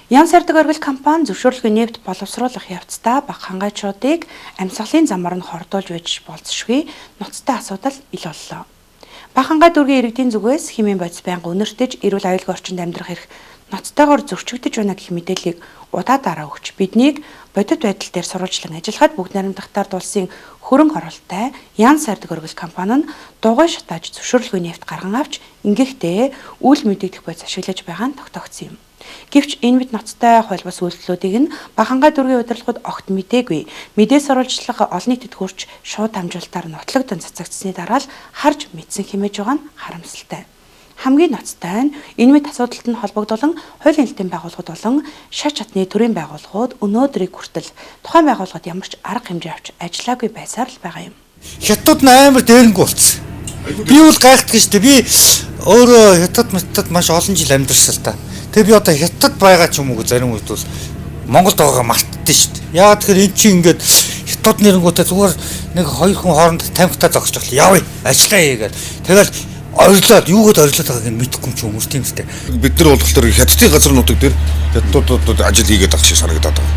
Ян сардаг оргил компани зөвшөөрлөгийн нефт боловсруулах явцдаа бага хангайчуудыг амьсгалын замаар нь хордуулж байж болцшгүй ноцтой асуудал ил боллоо. Бага хангай дүүргийн иргэдийн зүгээс хэмээн бодис байнга өнөртөж эрүүл аюулгүй орчинд амьдрах эрх ноцтойгоор зөрчигдөж байна гэх мэдээллийг удаа дараа өгч биднийг бодит байдал дээр сурвалжлан ажиллахад бүгд наримдахтаар дулсын хөрөнгө оруулалттай Ян сардаг оргил компани нь дугуй шатааж зөвшөөрлөгийн нефт гарган авч ингэхдээ үйл мэдэгдэх бодис ашиглаж байгаа нь тогтогдсон юм. Гэвч энэ мэд ноцтой холбос үйлдэлүүдийг нь Бага хангай дүүргийн удирдлагууд огт мэдээгүй. Мэдээ сурвалжлага олон нийтэд хүрч шууд хамжуулалтаар нотлогдсон цацагдсны дараа л харж мэдсэн хэмээж байгаа нь харамсалтай. Хамгийн ноцтой нь энэ мэд асуудалд нь холбогдуулан хуулийн элтийн байгууллагууд болон шат чатны төрийн байгууллагууд өнөөдрийг хүртэл тухайн байгууллагад ямар ч арга хэмжээ авч ажиллаагүй байсаар л байгаа юм. Хятад нь амар дээрэнгүү болцсон. Би бол гайхдаг шүү дээ. Би өөрөө хятад маш олон жил амьдарсан л та. Тэгээ би одоо хятад байгаа ч юм уу зарим үед бол Монголд байгаа мартдээ шүү дээ. Яагаад тэгэхээр эн чинь ингээд хятад нэрэнгүүтээ зүгээр нэг хоёр хүн хооронд тамхитаа зогсож явъя ажиллая гэдэг. Тэгэл орилоод юугаад орилоод байгааг нь мэдэхгүй ч хүмүүс тийм үстэй. Бид нар бол болохоор хятадын газар нутаг дээр хятадууд ажил хийгээд авах шиг санагдаад байгаа.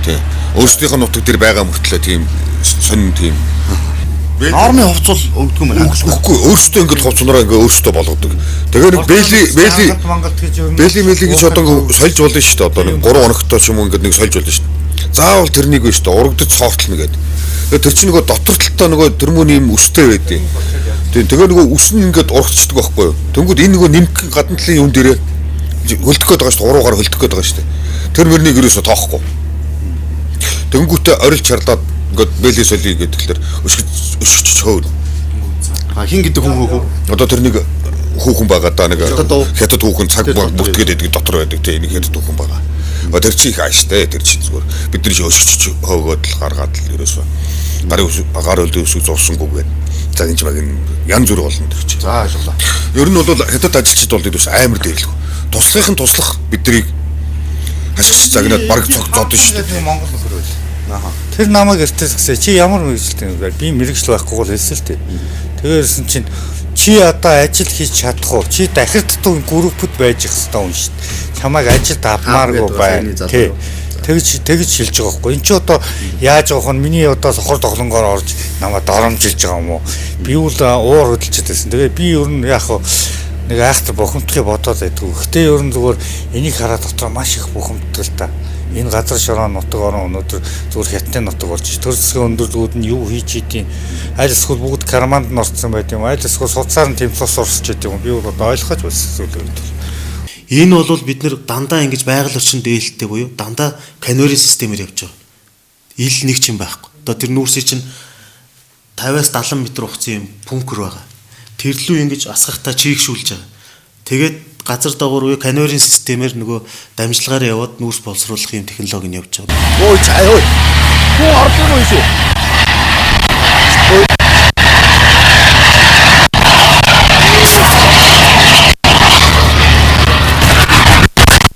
Тий. Өөрсдийнх нь нутаг дээр байгаа мөртлөө тийм сонин тийм Нормын хувцал өгдөг юм байна. Үгүй өөрсдөө ингээд хувцнараа ингээд өөрсдөө болгодог. Тэгээ нэг бэли гэж одоо сольж болно шүү дээ. Одоо нэг 3 хоногтой ч юм уу ингээд нэг сольж болно шүү дээ. Заавал тэрнийг биш дээ. Урагдц цогтлно гэдэг. Тэгээ тэр чинь нөгөө дотор талтай нөгөө тэрмөний юм өстэй байдیں۔ Тэгээ нөгөө өс нь ингээд урагдцдаг байхгүй юу? Тэнгүүд энэ нөгөө нимх гадна талын юм дээрээ хөлдөх гээд байгаа шүү дээ. Уруугаар хөлдөх гээд байгаа шүү дээ. Тэр мөрнийг юусоо тоохгүй. Тэнгүүтээ орилж чарлаад ингээд бэли соли гэдэг тэгэхээр өшгөж хөөв. Хин гэдэг хүн хөө. Одоо тэр нэг хүүхэн байгаа да нэг хятад хүүхэн цаг бүртгээд байдаг дотор байдаг те нэг хятад хүүхэн байгаа. Тэр чи их ааштай тэр чи зүгээр бид нар чи өшгөж хөөгөөд л гаргаад л ерөөсөө гар өлдөө өсөж зурсангүй байна. За энэ ч баг янз бүр болно тэр чи. За ажиллаа. Ер нь бол хятад ажилчид бол дэвс амар дээрлэх. Туслахын туслах биднийг хашгирч загнаад баг цогцоод шүү дээ. Монгол нөхөр байл. Тэр намайг эртэлсээ чи ямар мэрэгчлээ вэ? Би мэрэгчл байхгүй бол хэлсэн л дээ. Тэгээрсэн чинь чи одоо ажил хийж чадах уу? Чи дахирддаг группуд байж их хэвээр юм шүү дээ. Чамайг ажилд авмааргүй байна. Тий. Тэгж хэлж байгаа байхгүй. Энд чи одоо яаж явах вэ? Миний одоо сохор тоглонгоор орж намайг доромжилж байгаа юм уу? Би бол уур хөдөлчихэд байсан. Тэгээ би ер нь яг нэг айхтар бухимдахыг бодоод байдгүй. Гэтэ ер нь зүгээр энийг хараад дотроо маш их бухимддаг л та. Энэ газар шороо нутаг орон өнөөдөр зүгээр хятадын нутаг болж төр засгийн өндөрлгүүд нь юу хийж ийдیں۔ Аль эсвэл бүгд карманд нь орцсон байт юм. Аль эсвэл суцаар нь тэмцээс урсч байт юм. Би бол одоо ойлгож байсан зүйлүүд. Энэ бол бид нэр дандаа ингэж байгаль орчин дээлтэй буюу дандаа канерийн системээр явж байгаа. Ил нэг ч юм байхгүй. Одоо тэр нүүрсий чинь 50-аас 70 м хугацaan юм пүнкер байгаа. Тэрлүү ингэж асгахтаа чийгшүүлж байгаа. Тэгээд газар дагуур буюу канерийн системээр нөгөө дамжлагаараа яваад нүүрс боловсруулах юм технологи нь явж байгаа. Ой чай ой. Хөө орлоо юу шүү?